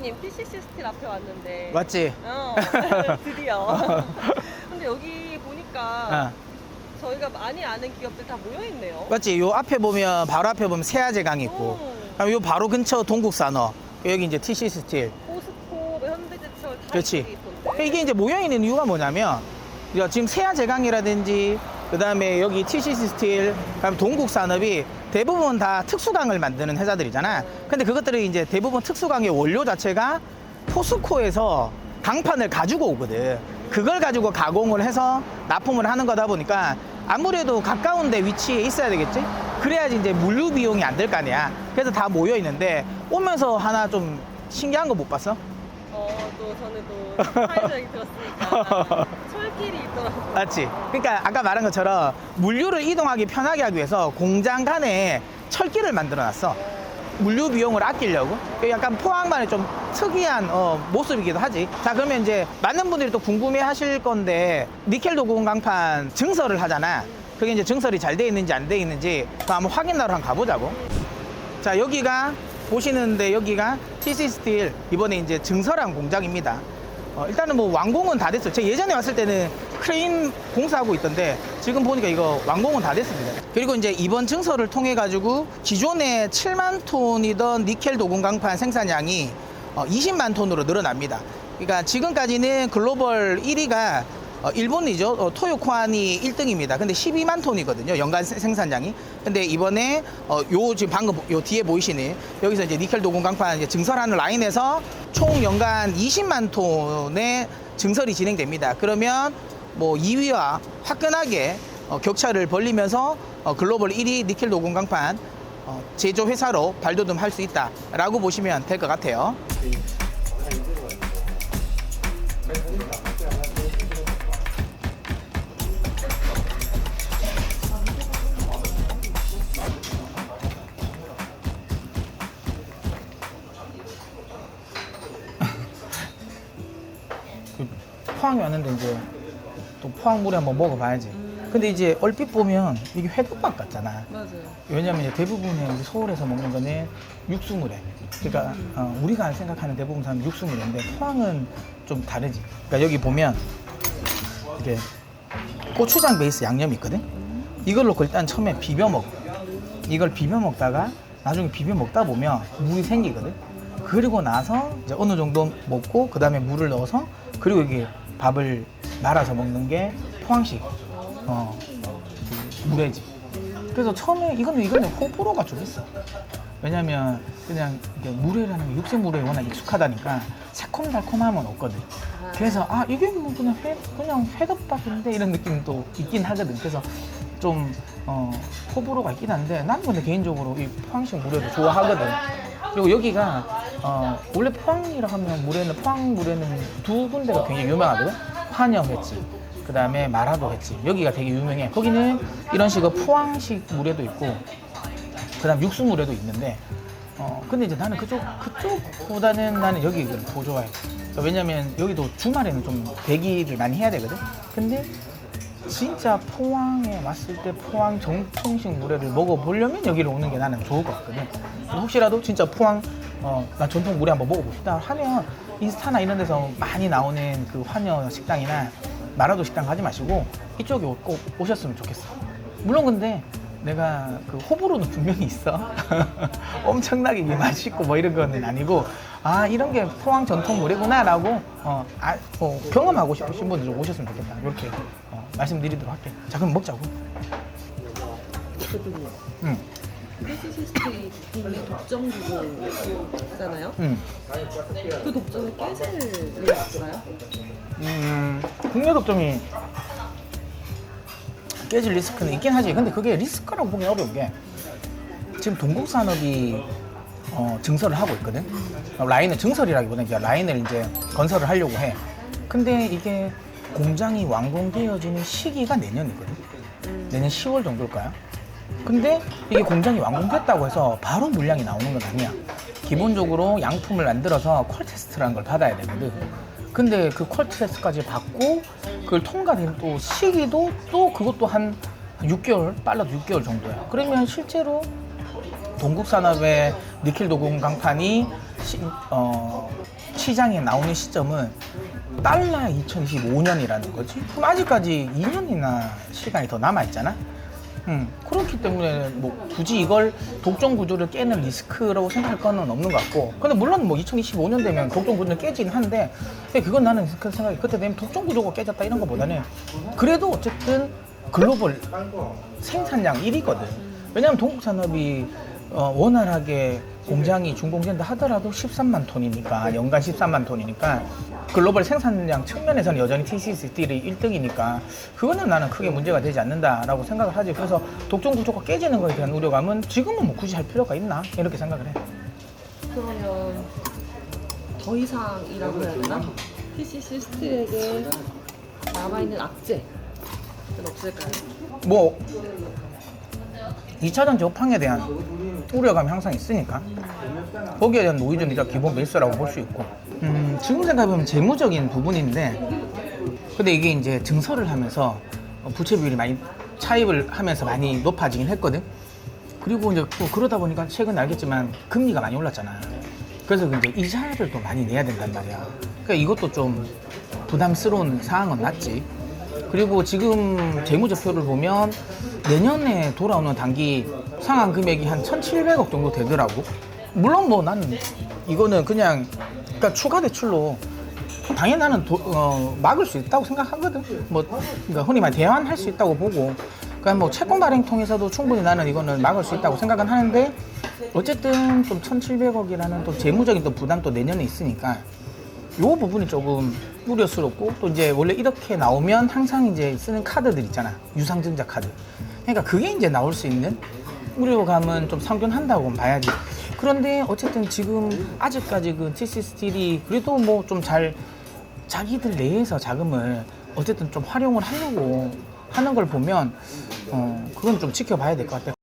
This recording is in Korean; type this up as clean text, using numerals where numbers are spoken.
대표님 TCC 스틸 앞에 왔는데. 맞지? 드디어. 근데 여기 보니까 어. 저희가 많이 아는 기업들 다 모여있네요. 맞지? 요 앞에 보면 바로 앞에 보면 세아제강이 있고, 그다음에 요 바로 근처 동국산업, 여기 이제 TC 스틸. 포스코, 현대제철 다 그렇지. 이쪽에 있던데. 이게 이제 모여 있는 이유가 뭐냐면 지금 세아제강이라든지 그다음에 여기 TC 스틸, 그다음에 동국산업이 대부분 다 특수강을 만드는 회사들이잖아. 근데 그것들이 이제 대부분 특수강의 원료 자체가 포스코에서 강판을 가지고 오거든. 그걸 가지고 가공을 해서 납품을 하는 거다 보니까 아무래도 가까운 데 위치에 있어야 되겠지? 그래야지 이제 물류 비용이 안 들 거 아니야. 그래서 다 모여 있는데 오면서 하나 좀 신기한 거 못 봤어? 또 저는 또 사회적 얘기 들었으니까 철길이 있더라고요. 맞지? 그러니까 아까 말한 것처럼 물류를 이동하기 편하게 하기 위해서 공장 간에 철길을 만들어 놨어. 물류 비용을 아끼려고. 약간 포항만의 좀 특이한 모습이기도 하지. 자, 그러면 이제 많은 분들이 또 궁금해 하실 건데, 니켈 도금 강판 증설을 하잖아. 그게 이제 증설이 잘 돼 있는지 안 돼 있는지 또 한번 확인하러 한번 가보자고. 자, 여기가 보시는데 여기가 TC 스틸 이번에 이제 증설한 공장입니다. 일단은 뭐 완공은 다 됐어요. 제가 예전에 왔을 때는 크레인 공사하고 있던데 지금 보니까 이거 완공은 다 됐습니다. 그리고 이제 이번 증설을 통해 가지고 기존에 7만 톤이던 니켈 도금 강판 생산량이 20만 톤으로 늘어납니다. 그러니까 지금까지는 글로벌 1위가 일본이죠. 토요코안이 1등입니다. 근데 12만 톤이거든요. 연간 생산량이. 근데 이번에 요 지금 방금 요 뒤에 보이시는 여기서 이제 니켈 도금 강판 이제 증설하는 라인에서 총 연간 20만 톤의 증설이 진행됩니다. 그러면 뭐 2위와 화끈하게 격차를 벌리면서 글로벌 1위 니켈 도금 강판 제조 회사로 발돋움할 수 있다라고 보시면 될 것 같아요. 포항에 왔는데 이제 또 포항 물에 한번 먹어봐야지. 근데 이제 얼핏 보면 이게 회덮밥 같잖아. 맞아요. 왜냐면 이제 대부분의 우리 서울에서 먹는 거는 육수물에. 그러니까 우리가 생각하는 대부분 사람은 육수물인데 포항은 좀 다르지. 그러니까 여기 보면 이게 고추장 베이스 양념이 있거든. 이걸 넣고 일단 처음에 비벼 먹어. 이걸 비벼 먹다가 나중에 비벼 먹다 보면 물이 생기거든. 그리고 나서 이제 어느 정도 먹고 그 다음에 물을 넣어서 그리고 이게 밥을 말아서 먹는 게 포항식 물회지. 그래서 처음에 이거는 호불호가 좀 있어. 왜냐면 그냥 이게 물회라는 게 육색 물회에 워낙 익숙하다니까 새콤달콤함은 없거든. 그래서 이게 뭐 그냥 회덮밥인데 이런 느낌도 있긴 하거든. 그래서 좀 호불호가 있긴 한데 나는 근데 개인적으로 이 포항식 물회도 좋아하거든. 그리고 여기가 원래 포항이라 하면 포항 물회는 두 군데가 굉장히 유명하거든. 환영 횟집, 그 다음에 마라도 횟집. 여기가 되게 유명해. 거기는 이런 식으로 포항식 물회도 있고, 그 다음 육수 물회도 있는데, 근데 이제 나는 그쪽보다는 나는 여기를 더 좋아해. 왜냐면 여기도 주말에는 좀 대기를 많이 해야 되거든. 근데 진짜 포항에 왔을 때 포항 정통식 물회를 먹어보려면 여기를 오는 게 나는 좋을 것 같거든. 혹시라도 진짜 포항 나 전통 물회 한번 먹어보고 싶다 하면 인스타나 이런 데서 많이 나오는 그 환여 식당이나 마라도 식당 가지 마시고 이쪽에 꼭 오셨으면 좋겠어. 물론 근데 내가 그 호불호는 분명히 있어. 엄청나게 맛있고 뭐 이런 거는 아니고 이런 게 포항 전통 물회구나 라고 경험하고 싶으신 분들 좀 오셨으면 좋겠다. 이렇게 말씀드리도록 할게. 자, 그럼 먹자고. 응. TCC 스틸이 독점 주고잖아요. 그 독점에 깨질 리스크가요? 국내 독점이 깨질 리스크는 있긴 하지. 근데 그게 리스크라고 보기 어려운 게 지금 동국산업이 증설을 하고 있거든. 라인을 증설이라기보다는 그냥 라인을 이제 건설을 하려고 해. 근데 이게 공장이 완공되어지는 시기가 내년이거든. 내년 10월 정도일까요? 근데 이게 공장이 완공됐다고 해서 바로 물량이 나오는 건 아니야. 기본적으로 양품을 만들어서 퀄 테스트라는 걸 받아야 되거든. 근데 그 퀄 테스트까지 받고 그걸 통과된 또 시기도 또 그것도 한 6개월, 빨라도 6개월 정도야. 그러면 실제로 동국산업의 니켈 도금 강판이 시장에 나오는 시점은 달러 2025년이라는 거지. 그럼 아직까지 2년이나 시간이 더 남아있잖아. 그렇기 때문에 뭐 굳이 이걸 독점 구조를 깨는 리스크라고 생각할 거는 없는 것 같고, 근데 물론 뭐 2025년 되면 독점 구조는 깨지긴 한데, 근데 그건 나는 그 생각이 그때 되면 독점 구조가 깨졌다 이런 것보다는 그래도 어쨌든 글로벌 생산량 1위거든. 왜냐면 동국산업이 원활하게 공장이 준공된다 하더라도 13만 톤이니까, 연간 13만 톤이니까 글로벌 생산량 측면에서는 여전히 TCC 스틸이 1등이니까 그거는 나는 크게 문제가 되지 않는다라고 생각을 하지. 그래서 독점 구조가 깨지는 거에 대한 우려감은 지금은 뭐 굳이 할 필요가 있나 이렇게 생각을 해. 그러면 더 이상이라고 해야 되나? TCC 스틸에게 남아있는 악재는 없을까요? 뭐 2차전 저팡에 대한 우려감이 항상 있으니까 거기에 대한 노이즈는 일단 기본 베이스라고 볼 수 있고, 지금 생각해보면 재무적인 부분인데, 근데 이게 이제 증설을 하면서 부채 비율이 많이 차입을 하면서 많이 높아지긴 했거든. 그리고 이제 또 그러다 보니까 최근 알겠지만 금리가 많이 올랐잖아. 그래서 이제 이자를 또 많이 내야 된단 말이야. 그러니까 이것도 좀 부담스러운 상황은 맞지. 그리고 지금 재무제표를 보면 내년에 돌아오는 단기 상환 금액이 한 1,700억 정도 되더라고. 물론 뭐 나는 이거는 그냥 그러니까 추가 대출로 당연히 나는 막을 수 있다고 생각하거든. 뭐 그러니까 흔히 말 대환할 수 있다고 보고, 그러니까 뭐 채권 발행 통해서도 충분히 나는 이거는 막을 수 있다고 생각은 하는데, 어쨌든 좀 1,700억이라는 또 재무적인 또 부담도 내년에 있으니까 요 부분이 조금 우려스럽고, 또 이제 원래 이렇게 나오면 항상 이제 쓰는 카드들 있잖아, 유상증자 카드. 그러니까 그게 이제 나올 수 있는 우려감은 좀 상존한다고 봐야지. 그런데 어쨌든 지금 아직까지 그 TC 스틸이 그래도 뭐 좀 잘 자기들 내에서 자금을 어쨌든 좀 활용을 하려고 하는 걸 보면 그건 좀 지켜봐야 될 것 같아.